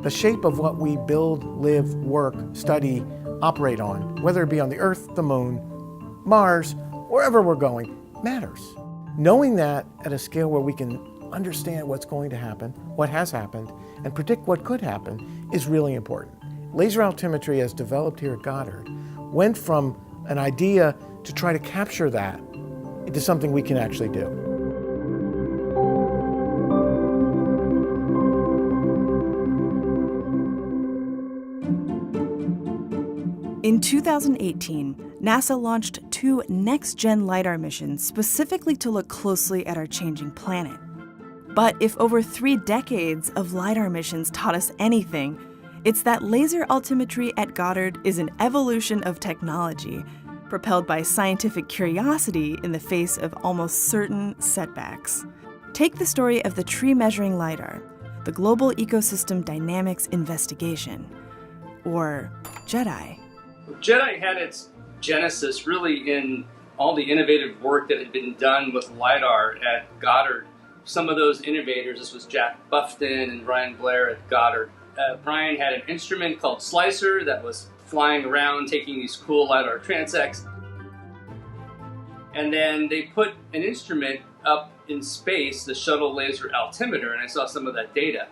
The shape of what we build, live, work, study, operate on, whether it be on the Earth, the Moon, Mars, wherever we're going, matters. Knowing that at a scale where we can understand what's going to happen, what has happened, and predict what could happen is really important. Laser altimetry, as developed here at Goddard, went from an idea to try to capture that into something we can actually do. In 2018, NASA launched 2 next-gen LiDAR missions specifically to look closely at our changing planet. But if over 3 decades of LiDAR missions taught us anything, it's that laser altimetry at Goddard is an evolution of technology, propelled by scientific curiosity in the face of almost certain setbacks. Take the story of the tree-measuring LiDAR, the Global Ecosystem Dynamics Investigation, or GEDI. GEDI had its genesis really in all the innovative work that had been done with LiDAR at Goddard. Some of those innovators, this was Jack Buffton and Brian Blair at Goddard. Brian had an instrument called Slicer that was flying around taking these cool LiDAR transects. And then they put an instrument up in space, the shuttle laser altimeter, and I saw some of that data.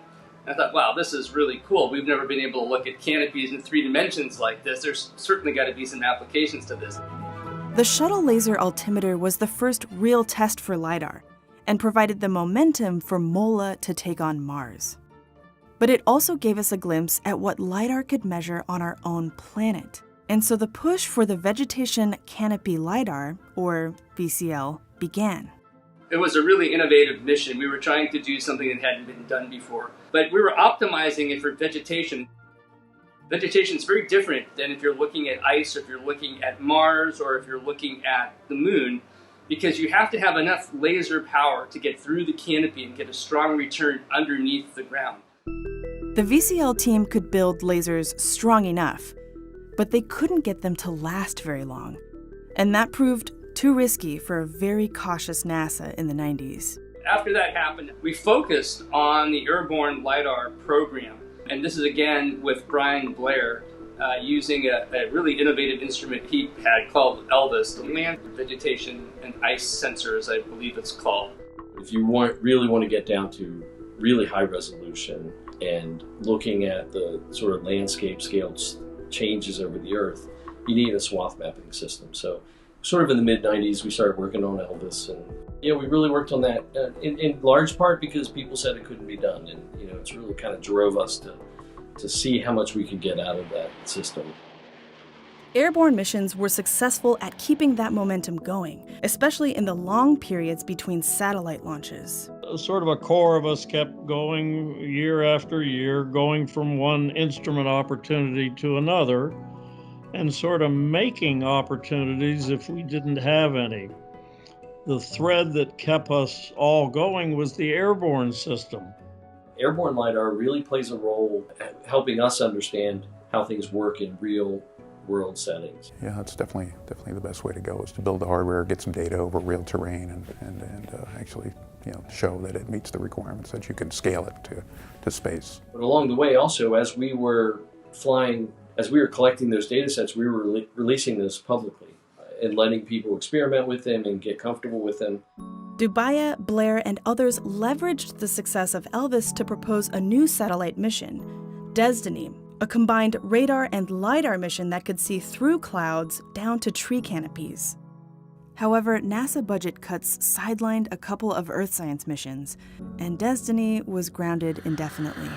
I thought, wow, this is really cool. We've never been able to look at canopies in 3 dimensions like this. There's certainly got to be some applications to this. The shuttle laser altimeter was the first real test for LiDAR and provided the momentum for MOLA to take on Mars. But it also gave us a glimpse at what LiDAR could measure on our own planet. And so the push for the Vegetation Canopy LiDAR, or VCL, began. It was a really innovative mission. We were trying to do something that hadn't been done before, but we were optimizing it for vegetation. Vegetation is very different than if you're looking at ice, or if you're looking at Mars, or if you're looking at the moon, because you have to have enough laser power to get through the canopy and get a strong return underneath the ground. The VCL team could build lasers strong enough, but they couldn't get them to last very long. And that proved too risky for a very cautious NASA in the 90s. After that happened, we focused on the airborne LiDAR program. And this is again with Brian Blair using a really innovative instrument he had called Elvis, the land vegetation and ice sensors, I believe it's called. If you really want to get down to really high resolution and looking at the sort of landscape scale changes over the Earth, you need a swath mapping system. So sort of in the mid-90s, we started working on Elvis, and we really worked on that in large part because people said it couldn't be done, and it's really kind of drove us to see how much we could get out of that system. Airborne missions were successful at keeping that momentum going, especially in the long periods between satellite launches. Sort of a core of us kept going year after year, going from one instrument opportunity to another, and sort of making opportunities if we didn't have any. The thread that kept us all going was the airborne system. Airborne LiDAR really plays a role at helping us understand how things work in real world settings. Yeah, that's definitely the best way to go, is to build the hardware, get some data over real terrain, and actually show that it meets the requirements, that you can scale it to space. But along the way also, as we were collecting those data sets, we were releasing those publicly and letting people experiment with them and get comfortable with them. Dubaya, Blair, and others leveraged the success of Elvis to propose a new satellite mission, Destiny, a combined radar and LiDAR mission that could see through clouds down to tree canopies. However, NASA budget cuts sidelined a couple of Earth science missions, and Destiny was grounded indefinitely.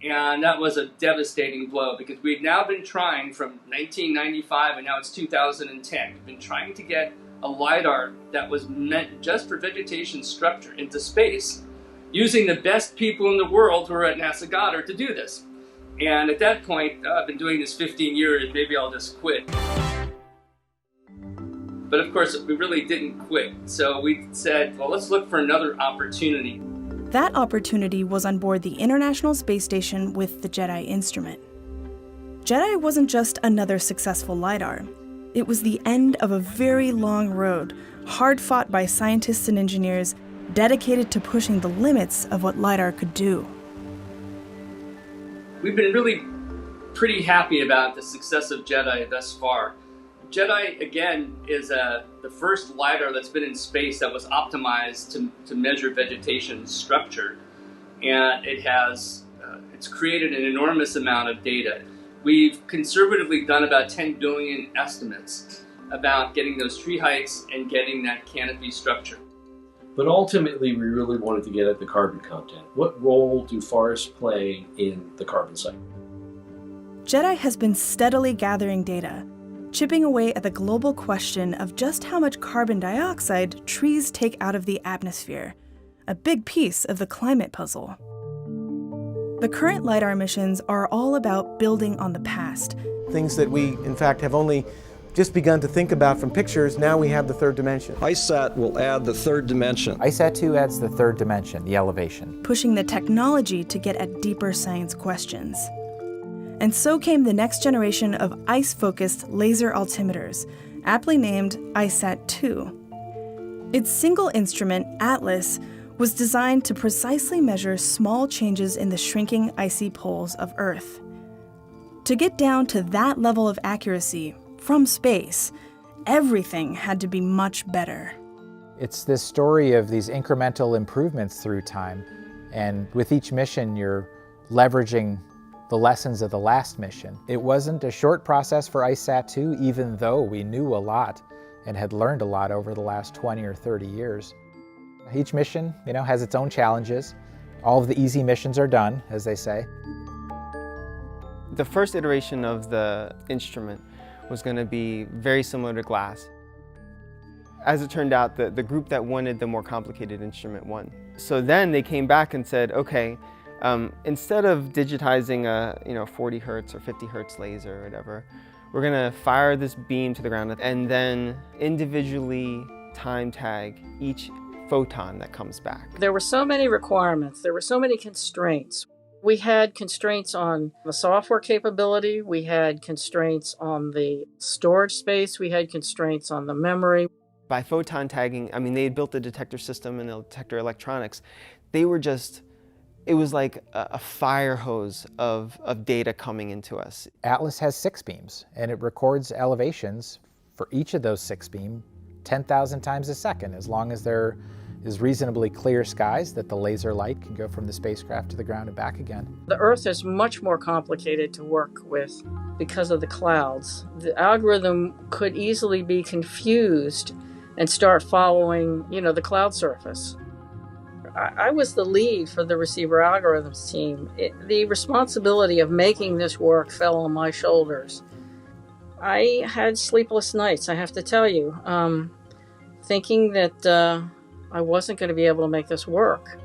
And that was a devastating blow, because we'd now been trying from 1995, and now it's 2010. We've been trying to get a LiDAR that was meant just for vegetation structure into space, using the best people in the world who are at NASA Goddard to do this. And at that point, I've been doing this 15 years, maybe I'll just quit. But of course, we really didn't quit. So we said, well, let's look for another opportunity. That opportunity was on board the International Space Station with the GEDI instrument. GEDI wasn't just another successful LiDAR. It was the end of a very long road, hard fought by scientists and engineers, dedicated to pushing the limits of what LiDAR could do. We've been really pretty happy about the success of GEDI thus far. GEDI, again, is the first LiDAR that's been in space that was optimized to measure vegetation structure. And it's created an enormous amount of data. We've conservatively done about 10 billion estimates about getting those tree heights and getting that canopy structure. But ultimately, we really wanted to get at the carbon content. What role do forests play in the carbon cycle? GEDI has been steadily gathering data, chipping away at the global question of just how much carbon dioxide trees take out of the atmosphere, a big piece of the climate puzzle. The current LiDAR missions are all about building on the past. Things that we, in fact, have only just begun to think about from pictures, now we have the third dimension. ISAT will add the third dimension. ISAT-2 adds the third dimension, the elevation. Pushing the technology to get at deeper science questions. And so came the next generation of ice-focused laser altimeters, aptly named ISAT-2. Its single instrument, ATLAS, was designed to precisely measure small changes in the shrinking icy poles of Earth. To get down to that level of accuracy from space, everything had to be much better. It's this story of these incremental improvements through time, and with each mission you're leveraging the lessons of the last mission. It wasn't a short process for ISAT-2, even though we knew a lot and had learned a lot over the last 20 or 30 years. Each mission, has its own challenges. All of the easy missions are done, as they say. The first iteration of the instrument was going to be very similar to glass. As it turned out, the group that wanted the more complicated instrument won. So then they came back and said, okay, instead of digitizing a 40 hertz or 50 hertz laser or whatever, we're going to fire this beam to the ground and then individually time tag each photon that comes back. There were so many requirements, there were so many constraints. We had constraints on the software capability, we had constraints on the storage space, we had constraints on the memory. By photon tagging, they had built the detector system and the detector electronics. They were it was like a fire hose of data coming into us. ATLAS has 6 beams, and it records elevations for each of those 6 beams 10,000 times a second, as long as there is reasonably clear skies that the laser light can go from the spacecraft to the ground and back again. The Earth is much more complicated to work with because of the clouds. The algorithm could easily be confused and start following, the cloud surface. I was the lead for the receiver algorithms team. The responsibility of making this work fell on my shoulders. I had sleepless nights, I have to tell you, thinking that I wasn't going to be able to make this work.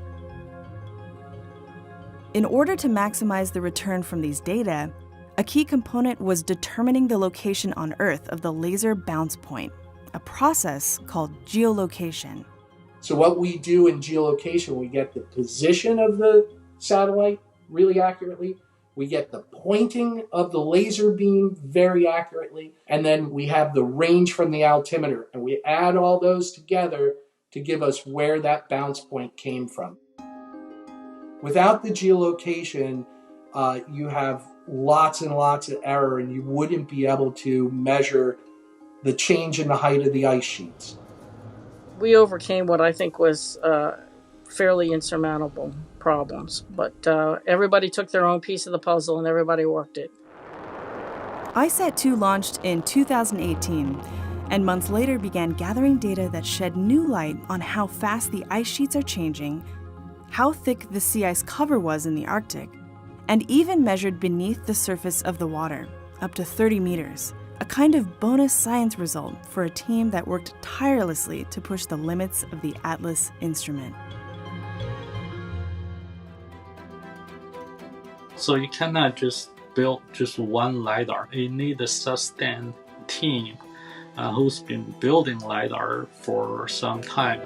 In order to maximize the return from these data, a key component was determining the location on Earth of the laser bounce point, a process called geolocation. So what we do in geolocation, we get the position of the satellite really accurately, we get the pointing of the laser beam very accurately, and then we have the range from the altimeter, and we add all those together to give us where that bounce point came from. Without the geolocation, you have lots and lots of error, and you wouldn't be able to measure the change in the height of the ice sheets. We overcame what I think was fairly insurmountable problems, but everybody took their own piece of the puzzle and everybody worked it. ISAT-2 launched in 2018, and months later began gathering data that shed new light on how fast the ice sheets are changing, how thick the sea ice cover was in the Arctic, and even measured beneath the surface of the water, up to 30 meters, a kind of bonus science result for a team that worked tirelessly to push the limits of the ATLAS instrument. So you cannot just build just one LiDAR. You need a sustained team who's been building LiDAR for some time.